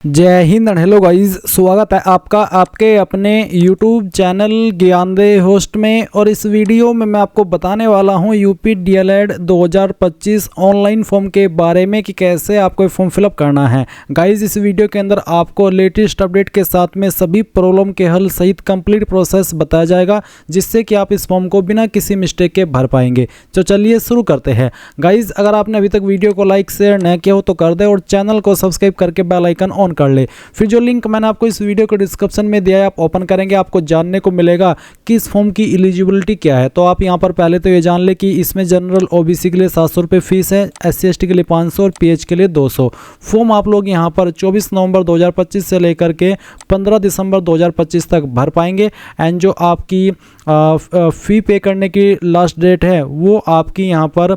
जय Hind and hello guys, स्वागत है आपका आपके अपने YouTube चैनल ज्ञानदेह होस्ट में। और इस वीडियो में मैं आपको बताने वाला हूं यूपी डीएलएड 2025 ऑनलाइन फॉर्म के बारे में कि कैसे आपको फॉर्म फिलअप करना है। गाइस इस वीडियो के अंदर आपको लेटेस्ट अपडेट के साथ में सभी प्रॉब्लम के हल सहित कंप्लीट प्रोसेस बताया जाएगा, जिससे कि आप इस फॉर्म को बिना किसी मिस्टेक के भर पाएंगे। तो चलिए शुरू करते हैं। गाइज अगर आपने अभी तक वीडियो को लाइक शेयर न किया हो तो कर दे और चैनल को सब्सक्राइब करके बेल आइकन ऑन कर ले। फिर जो लिंक मैंने आपको इस वीडियो के डिस्क्रिप्शन में दिया है आप ओपन करेंगे, आपको जानने को मिलेगा कि इस फॉर्म की एलिजिबिलिटी क्या है। तो आप यहां पर पहले तो ये जान ले कि इसमें जनरल ओबीसी के लिए 700 रुपये फीस है, SC ST के लिए 500 और PH के लिए 200। फॉर्म आप लोग यहां पर 24 नवंबर 2025 से लेकर के 15 दिसंबर 2025 तक भर पाएंगे। एंड जो आपकी फ़ी पे करने की लास्ट डेट है वो आपकी यहाँ पर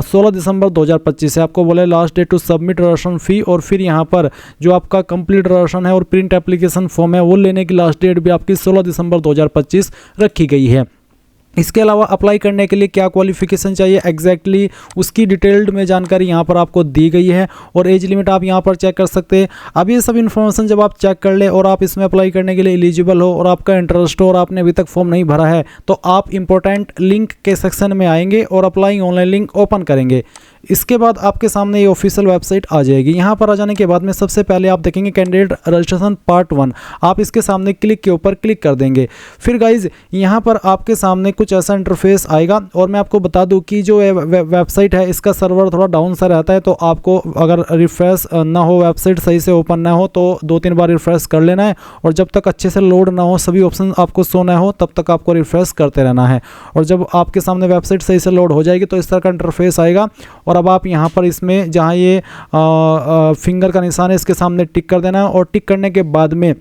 16 दिसंबर 2025 है। आपको बोले last date to submit registration fee, और फिर यहाँ पर जो आपका कंप्लीट रजिस्ट्रेशन है और प्रिंट एप्लीकेशन फॉर्म है वो लेने की लास्ट डेट भी आपकी 16 दिसंबर 2025 रखी गई है। इसके अलावा अप्लाई करने के लिए क्या क्वालिफिकेशन चाहिए एग्जैक्टली उसकी डिटेल्ड में जानकारी यहाँ पर आपको दी गई है, और एज लिमिट आप यहाँ पर चेक कर सकते हैं। अब ये सब इन्फॉर्मेशन जब आप चेक कर ले और आप इसमें अप्लाई करने के लिए एलिजिबल हो और आपका इंटरेस्ट हो और आपने अभी तक फॉर्म नहीं भरा है तो आप इंपॉर्टेंट लिंक के सेक्शन में आएंगे और अप्लाइंग ऑनलाइन लिंक ओपन करेंगे। इसके बाद आपके सामने ये ऑफिशियल वेबसाइट आ जाएगी। यहाँ पर आ जाने के बाद में सबसे पहले आप देखेंगे कैंडिडेट रजिस्ट्रेशन पार्ट 1। आप इसके सामने क्लिक के ऊपर क्लिक कर देंगे। फिर गाइज यहाँ पर आपके सामने कुछ ऐसा इंटरफेस आएगा, और मैं आपको बता दूं कि जो वेबसाइट है इसका सर्वर थोड़ा डाउन सा रहता है, तो आपको अगर रिफ्रेश ना हो, वेबसाइट सही से ओपन ना हो तो 2-3 बार रिफ्रेश कर लेना है, और जब तक अच्छे से लोड ना हो सभी ऑप्शन आपको शो ना हो तब तक आपको रिफ्रेश करते रहना है। और जब आपके सामने वेबसाइट सही से लोड हो जाएगी तो इस तरह का इंटरफेस आएगा, और अब आप यहाँ पर इसमें जहाँ ये फिंगर का निशान है इसके सामने टिक कर देना है। और टिक करने के बाद में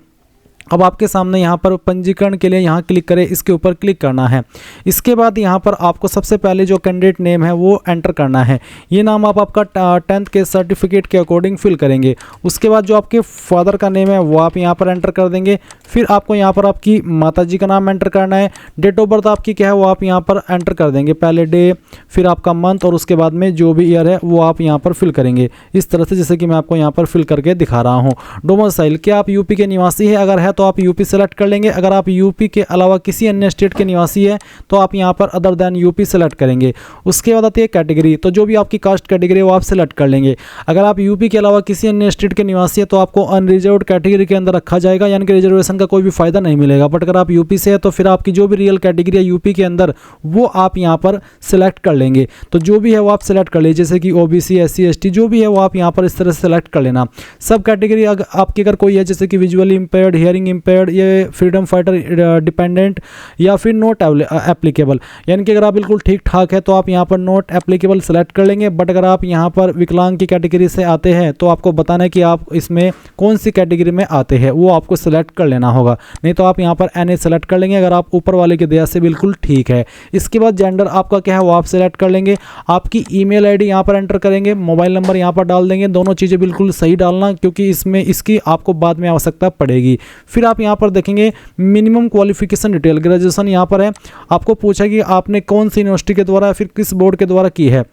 अब आपके सामने यहाँ पर पंजीकरण के लिए यहाँ क्लिक करें, इसके ऊपर क्लिक करना है। इसके बाद यहाँ पर आपको सबसे पहले जो कैंडिडेट नेम है वो एंटर करना है। ये नाम आप आपका 10th के सर्टिफिकेट के अकॉर्डिंग फिल करेंगे। उसके बाद जो आपके फादर का नेम है वो आप यहाँ पर एंटर कर देंगे। फिर आपको यहाँ पर आपकी माताजी का नाम एंटर करना है। डेट ऑफ बर्थ आपकी क्या है वो आप यहाँ पर एंटर कर देंगे, पहले डे फिर आपका मंथ और उसके बाद में जो भी ईयर है वो आप यहाँ पर फिल करेंगे इस तरह से, जैसे कि मैं आपको यहाँ पर फिल करके दिखा रहा हूँ। डोमिसाइल क्या आप यूपी के निवासी है, अगर है तो आप यूपी सेलेक्ट कर लेंगे। अगर आप यूपी के अलावा किसी अन्य स्टेट के निवासी है तो आप यहाँ पर अदर देन यूपी सेलेक्ट करेंगे। उसके बाद आती है कैटेगरी, तो जो भी आपकी कास्ट कैटेगरी है वो आप सेलेक्ट कर लेंगे। अगर आप यूपी के अलावा किसी अन्य स्टेट के निवासी है तो आपको अनरिजर्व्ड कैटेगरी के अंदर रखा जाएगा, यानी कि रिजर्वेशन का कोई भी फायदा नहीं मिलेगा। बट अगर आप यूपी से है तो फिर आपकी जो भी रियल कैटेगरी है यूपी के अंदर वो आप यहाँ पर सेलेक्ट कर लेंगे। तो जो भी है वो आप सेलेक्ट कर लीजिए, जैसे कि ओबीसी SC ST जो भी है वो आप यहाँ पर इस तरह से सेलेक्ट कर लेना। सब कैटेगरी आपकी अगर कोई है जैसे कि विजुअली इम्पेयर्ड, हियरिंग इम्पेयर्ड, ये फ्रीडम फाइटर डिपेंडेंट, या फिर नॉट एप्लीकेबल, यानी कि अगर आप बिल्कुल ठीक ठाक है तो आप यहाँ पर नॉट एप्लीकेबल सेलेक्ट कर लेंगे। बट अगर आप यहाँ पर विकलांग की कैटेगरी से आते हैं तो आपको बताना है कि आप इसमें कौन सी कैटेगरी में आते हैं, वो आपको सेलेक्ट कर लेना होगा। नहीं तो आप यहाँ पर NA सेलेक्ट कर लेंगे अगर आप ऊपर वाले की दया से बिल्कुल ठीक है। इसके बाद जेंडर आपका क्या है वो आप सेलेक्ट कर लेंगे। आपकी ईमेल ID यहाँ पर एंटर करेंगे, मोबाइल नंबर यहाँ पर डाल देंगे। दोनों चीज़ें बिल्कुल सही डालना क्योंकि इसमें इसकी आपको बाद में आवश्यकता पड़ेगी। फिर आप यहाँ पर देखेंगे मिनिमम क्वालिफिकेशन डिटेल, ग्रेजुएशन यहाँ पर है। आपको पूछा कि आपने कौन सी यूनिवर्सिटी के द्वारा फिर किस बोर्ड के द्वारा की है।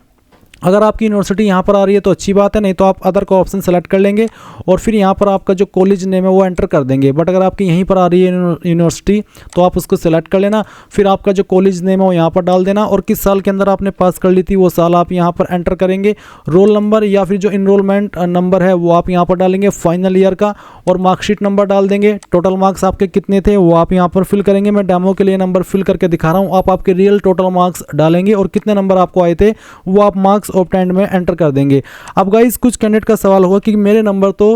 अगर आपकी यूनिवर्सिटी यहाँ पर आ रही है तो अच्छी बात है, नहीं तो आप अदर का ऑप्शन सेलेक्ट कर लेंगे और फिर यहाँ पर आपका जो कॉलेज नेम है वो एंटर कर देंगे। बट अगर आपकी यहीं पर आ रही है यूनिवर्सिटी तो आप उसको सेलेक्ट कर लेना। फिर आपका जो कॉलेज नेम है वो यहाँ पर डाल देना, और किस साल के अंदर आपने पास कर ली थी वो साल आप यहाँ पर एंटर करेंगे। रोल नंबर या फिर जो इनरोलमेंट नंबर है वो आप यहाँ पर डालेंगे फाइनल ईयर का, और मार्कशीट नंबर डाल देंगे। टोटल मार्क्स आपके कितने थे वो आप यहाँ पर फिल करेंगे। मैं डेमो के लिए नंबर फिल करके दिखा रहा हूँ, आप आपके रियल टोटल मार्क्स डालेंगे और कितने नंबर आपको आए थे वो आप मार्क्स ऑब्टेन्ड में एंटर कर देंगे। अब गाइज कुछ कैंडिडेट का सवाल होगा कि मेरे नंबर तो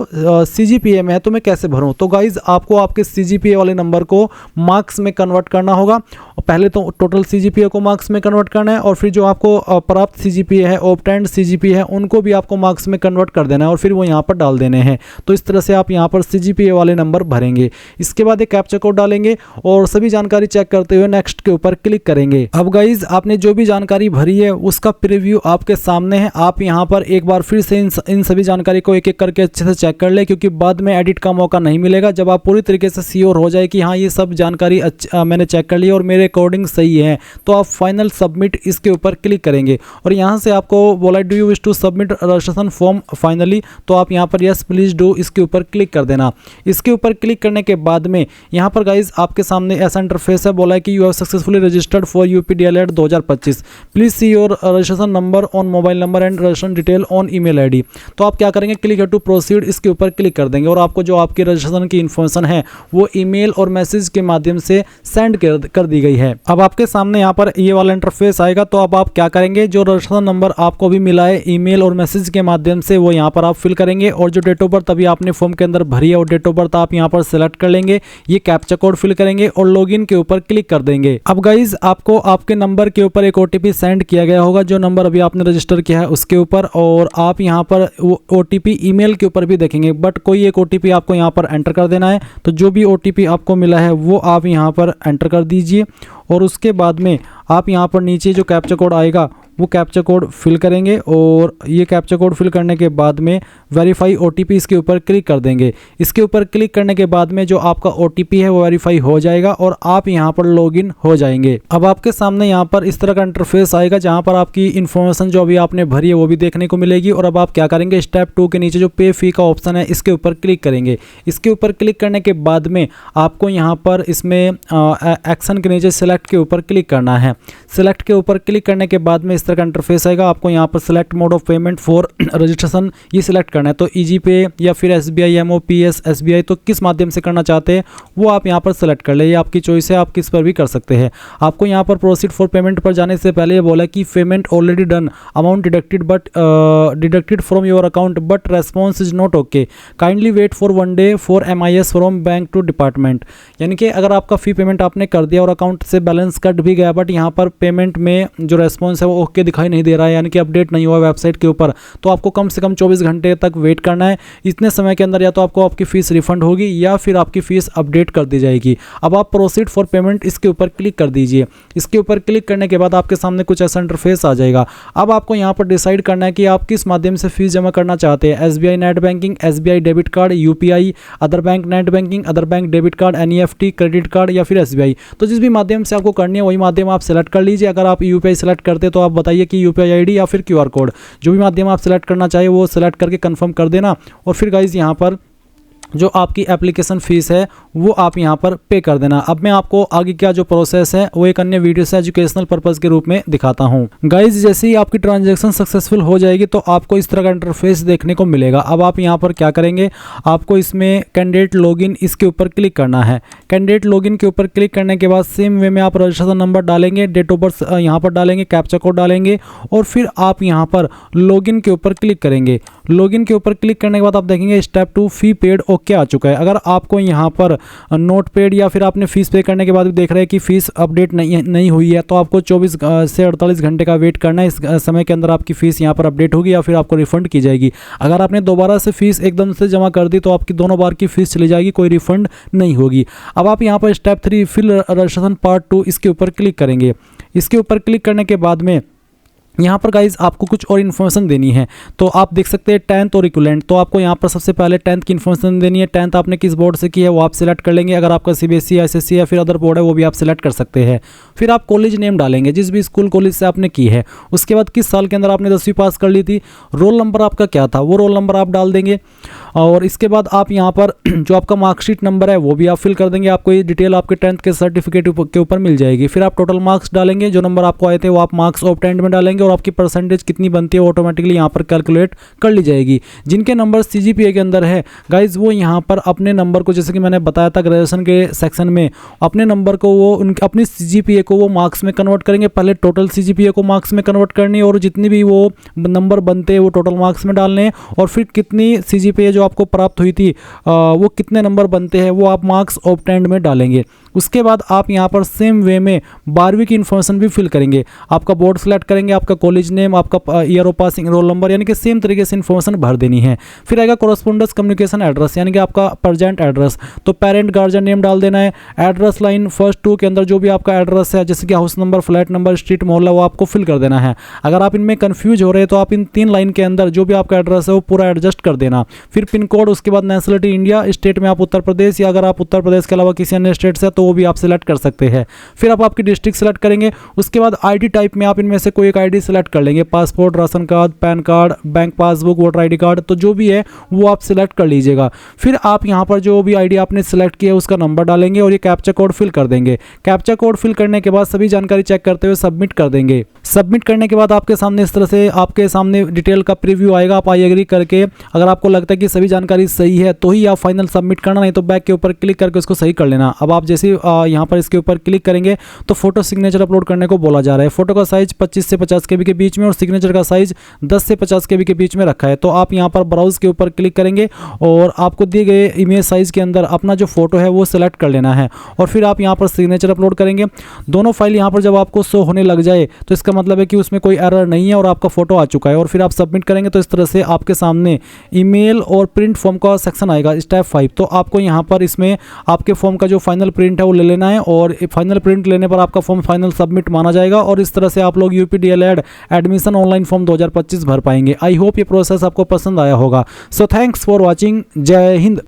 CGPA में है तो मैं कैसे भरूं। तो गाइज आपको आपके CGPA वाले नंबर को मार्क्स में कन्वर्ट करना होगा। और पहले तो टोटल CGPA को मार्क्स में कन्वर्ट करना है, और फिर जो आपको प्राप्त CGPA है, ऑब्टेन्ड CGPA है, उनको भी आपको मार्क्स में कन्वर्ट कर देना है और फिर वो यहाँ पर डाल देने हैं। तो इस तरह से आप यहाँ पर CGPA वाले नंबर भरेंगे। इसके बाद एक कैप्चा कोड डालेंगे और सभी जानकारी चेक करते हुए नेक्स्ट के ऊपर क्लिक करेंगे। अब गाइज आपने जो भी जानकारी भरी है उसका प्रीव्यू आपके सामने है। आप यहाँ पर एक बार फिर से इन सभी जानकारी को एक एक करके अच्छे से चेक कर ले, क्योंकि बाद में एडिट का मौका नहीं मिलेगा। जब आप पूरी तरीके से श्योर हो जाए कि हाँ ये सब जानकारी मैंने चेक कर ली और मेरे अकॉर्डिंग सही है, तो आप फाइनल सबमिट इसके ऊपर क्लिक करेंगे। और यहाँ से आपको बोला do you wish to submit registration form finally, तो आप यहाँ पर यस प्लीज डू इसके ऊपर क्लिक कर देना। इसके ऊपर क्लिक करने के बाद में यहाँ पर गाइज आपके सामने ऐसा इंटरफेस है, बोला है कि you have successfully registered for UP DElEd 2025, please see your registration number on mobile number and registration detail on email ID. तो आप क्या करेंगे, क्लिक टू प्रोसीड इसके ऊपर क्लिक कर देंगे और आपको जो आपकी रजिस्ट्रेशन की इन्फॉर्मेशन है वो ईमेल और मैसेज के माध्यम से सेंड कर दी गई है। अब आपके सामने यहाँ पर ये वाला इंटरफेस आएगा। तो अब आप क्या करेंगे, जो रजिस्ट्रेशन नंबर आपको भी मिला है ईमेल और मैसेज के माध्यम से, वो यहाँ पर आप फिल करेंगे और जो डेट ऑफ बर्थ अभी आपने फॉर्म के अंदर भरी है और डेट ऑफ बर्थ आप यहाँ पर सेलेक्ट कर लेंगे, ये कैप्चा कोड फिल करेंगे और लॉगिन के ऊपर क्लिक कर देंगे। अब गाइज आपको आपके नंबर के ऊपर एक ओटीपी सेंड किया गया होगा, जो नंबर अभी आपने रजिस्टर किया है उसके ऊपर, और आप यहाँ पर ओटीपी ईमेल के ऊपर भी देखेंगे, बट कोई एक ओटीपी आपको यहाँ पर एंटर कर देना है। तो जो भी ओटीपी आपको मिला है वो आप यहाँ पर एंटर कर दीजिए और उसके बाद में आप यहाँ पर नीचे जो कैप्चा कोड आएगा वो कैप्चा कोड फिल करेंगे और ये कैप्चा कोड फिल करने के बाद में वेरीफाई ओटीपी इसके ऊपर क्लिक कर देंगे। इसके ऊपर क्लिक करने के बाद में जो आपका ओटीपी है वो वेरीफाई हो जाएगा और आप यहाँ पर लॉगिन हो जाएंगे। अब आपके सामने यहाँ पर इस तरह का इंटरफेस आएगा, जहाँ पर आपकी इन्फॉर्मेशन जो अभी आपने भरी है वो भी देखने को मिलेगी। और अब आप क्या करेंगे, स्टेप 2 के नीचे जो पे फी का ऑप्शन है इसके ऊपर क्लिक करेंगे। इसके ऊपर क्लिक करने के बाद में आपको यहाँ पर इसमें एक्शन के नीचे सेलेक्ट के ऊपर क्लिक करना है। सेलेक्ट के ऊपर क्लिक करने के बाद में इस तरह का इंटरफेस आएगा। आपको यहाँ पर select mode of payment for registration ये सिलेक्ट करना है, तो ईजी पे या फिर एसबीआई, एमओपीएस, एसबीआई, तो किस माध्यम से करना चाहते हैं वो आप यहाँ पर सेलेक्ट कर ले, ये आपकी चॉइस है, आप किस पर भी कर सकते हैं। आपको यहाँ पर प्रोसीड फॉर पेमेंट पर जाने से पहले ये बोला कि payment already done, amount deducted from your account but response is not okay, kindly wait for 1 day for MIS from bank to department. यानी कि अगर आपका फी पेमेंट आपने कर दिया और अकाउंट से बैलेंस कट भी गया, बट यहाँ पर पेमेंट में जो रेस्पॉन्स है वो ओके दिखाई नहीं दे रहा है, यानी कि अपडेट नहीं हुआ वेबसाइट के ऊपर, तो आपको कम से कम 24 घंटे तक वेट करना है। इतने समय के अंदर या तो आपको आपकी फीस रिफंड होगी या फिर आपकी फीस अपडेट कर दी जाएगी। अब आप प्रोसीड फॉर पेमेंट इसके ऊपर क्लिक कर दीजिए। इसके ऊपर क्लिक करने के बाद आपके सामने कुछ ऐसा इंटरफेस आ जाएगा। अब आपको यहाँ पर डिसाइड करना है कि आप किस माध्यम से फीस जमा करना चाहते हैं, SBI net banking, SBI debit card, UPI, other bank net banking, other bank debit card, NEFT, credit card या फिर SBI। तो जिस भी माध्यम से आपको करनी है वही माध्यम आप सेलेक्ट कर लीजिए। अगर आप UPI सेलेक्ट करते तो आप बताइए कि UPI ID या फिर QR कोड, जो भी माध्यम आप सेलेक्ट करना चाहिए वो सेलेक्ट करके कंफर्म कर देना। और फिर गाइज यहाँ पर जो आपकी एप्लीकेशन फ़ीस है वो आप यहाँ पर पे कर देना। अब मैं आपको आगे क्या जो प्रोसेस है वो एक अन्य वीडियो से एजुकेशनल पर्पज़ के रूप में दिखाता हूँ। गाइज जैसे ही आपकी ट्रांजैक्शन सक्सेसफुल हो जाएगी तो आपको इस तरह का इंटरफेस देखने को मिलेगा। अब आप यहाँ पर क्या करेंगे, आपको इसमें कैंडिडेट लॉगिन इसके ऊपर क्लिक करना है। कैंडिडेट लॉगिन के ऊपर क्लिक करने के बाद सेम वे में आप रजिस्ट्रेशन नंबर डालेंगे, डेट ऑफ बर्थ यहाँ पर डालेंगे, कैप्चा कोड डालेंगे और फिर आप यहाँ पर लॉगिन के ऊपर क्लिक करेंगे। लॉगिन के ऊपर क्लिक करने के बाद आप देखेंगे स्टेप 2 फी पेड ओके आ चुका है। अगर आपको यहाँ पर नोट पेड या फिर आपने फीस पे करने के बाद भी देख रहे हैं कि फीस अपडेट नहीं हुई है, तो आपको 24 से 48 घंटे का वेट करना है। इस समय के अंदर आपकी फ़ीस यहाँ पर अपडेट होगी या फिर आपको रिफंड की जाएगी। अगर आपने दोबारा से फीस एकदम से जमा कर दी तो आपकी दोनों बार की फीस चली जाएगी, कोई रिफंड नहीं होगी। अब आप यहाँ पर स्टेप 3 फिल रजिस्ट्रेशन पार्ट 2 इसके ऊपर क्लिक करेंगे। इसके ऊपर क्लिक करने के बाद में यहाँ पर गाइज आपको कुछ और इन्फॉर्मेशन देनी है। तो आप देख सकते हैं 10th और इक्विवेलेंट, तो आपको यहाँ पर सबसे पहले 10th की इन्फॉर्मेशन देनी है। 10th आपने किस बोर्ड से की है वो आप सिलेक्ट कर लेंगे। अगर आपका CBSE, SSC या फिर अदर बोर्ड है वो भी आप सिलेक्ट कर सकते हैं। फिर आप कॉलेज नेम डालेंगे, जिस भी स्कूल कॉलेज से आपने की है। उसके बाद किस साल के अंदर आपने 10वीं पास कर ली थी, रोल नंबर आपका क्या था वो रोल नंबर आप डाल देंगे। और इसके बाद आप यहाँ पर जो आपका मार्कशीट नंबर है वो भी आप फिल कर देंगे। आपको ये डिटेल आपके 10th के सर्टिफिकेट के ऊपर मिल जाएगी। फिर आप टोटल मार्क्स डालेंगे, जो नंबर आपको आए थे वो आप मार्क्स ऑब्टेन्ड में डालेंगे और आपकी परसेंटेज कितनी बनती है ऑटोमेटिकली यहाँ पर कैलकुलेट कर ली जाएगी। जिनके नंबर CGPA के अंदर है गाइज वो यहाँ पर अपने नंबर को, जैसे कि मैंने बताया था ग्रेजुएशन के सेक्शन में, अपने नंबर को वो अपनी CGPA को वो मार्क्स में कन्वर्ट करेंगे। पहले टोटल CGPA को मार्क्स में कन्वर्ट करनी है और जितनी भी वो नंबर बनते हैं वो टोटल मार्क्स में डालने हैं। और फिर कितनी CGPA जो आपको प्राप्त हुई थी वो कितने नंबर बनते हैं वो आप मार्क्स ऑब्टेन्ड में डालेंगे। उसके बाद आप यहाँ पर सेम वे में 12वीं की इन्फॉर्मेशन भी फिल करेंगे। आपका बोर्ड सेलेक्ट करेंगे, आपका कॉलेज नेम, आपका year of passing, roll number, यानी कि सेम तरीके से इन्फॉर्मेशन भर देनी है। फिर आएगा कोरस्पोंडेंस कम्युनिकेशन एड्रेस, यानी कि आपका प्रेजेंट एड्रेस, तो पेरेंट गार्जियन नेम डाल देना है। एड्रेस लाइन फर्स्ट 2 के अंदर जो भी आपका एड्रेस है, जैसे कि house number, flat number, street, मोहल्ला, वो आपको फिल कर देना है। अगर आप इनमें कंफ्यूज हो रहे हैं तो आप इन 3 लाइन के अंदर जो भी आपका एड्रेस है वो पूरा एडजस्ट कर देना। फिर पिन कोड, उसके बाद नेशनलिटी इंडिया, स्टेट में आप उत्तर प्रदेश, या अगर आप उत्तर प्रदेश के अलावा किसी अन्य स्टेट से तो वो भी आप सिलेक्ट कर सकते हैं। फिर आप आपकी डिस्ट्रिक्ट सेलेक्ट करेंगे। उसके बाद आईडी टाइप में आप इनमें से कोई एक आईडी सेलेक्ट कर लेंगे, passport, ration card, pan card, bank passbook, voter ID card, तो जो भी है वो आप सिलेक्ट कर लीजिएगा। फिर आप यहाँ पर जो भी आईडी आपने सिलेक्ट किया है उसका नंबर डालेंगे और ये कैप्चा कोड फिल कर देंगे। कैप्चा कोड फिल करने के बाद सभी जानकारी चेक करते हुए सबमिट कर देंगे। सबमिट करने के बाद आपके सामने इस तरह से आपके सामने डिटेल का प्रीव्यू आएगा। आप आई एग्री करके, अगर आपको लगता है कि सभी जानकारी सही है तो ही आप फाइनल सबमिट करना, नहीं तो बैक के ऊपर क्लिक करके उसको सही कर लेना। अब आप जैसे यहाँ पर इसके ऊपर क्लिक करेंगे तो फोटो सिग्नेचर अपलोड करने को बोला जा रहा है। फोटो का साइज 25 से 50 KB के बीच में और सिग्नेचर का साइज 10 से 50 KB के बीच में रखा है। तो आप यहाँ पर ब्राउज के ऊपर क्लिक करेंगे और आपको दिए गए इमेज साइज के अंदर अपना जो फोटो है वो सिलेक्ट कर लेना है और फिर आप यहाँ पर सिग्नेचर अपलोड करेंगे। दोनों फाइल यहाँ पर जब आपको शो होने लग जाए तो इसका मतलब है कि उसमें कोई एरर नहीं है और आपका फोटो आ चुका है। और फिर आप सबमिट करेंगे तो इस तरह से आपके सामने ईमेल और प्रिंट फॉर्म का सेक्शन आएगा, स्टेप 5। तो आपको यहाँ पर इसमें आपके फॉर्म का जो फाइनल प्रिंट है वो ले लेना है और फाइनल प्रिंट लेने पर आपका फॉर्म फाइनल सबमिट माना जाएगा और इस तरह से आप लोग UPDLED एडमिशन ऑनलाइन फॉर्म 2025 भर पाएंगे। आई होप ये प्रोसेस आपको पसंद आया होगा। So thanks for watching. जय हिंद।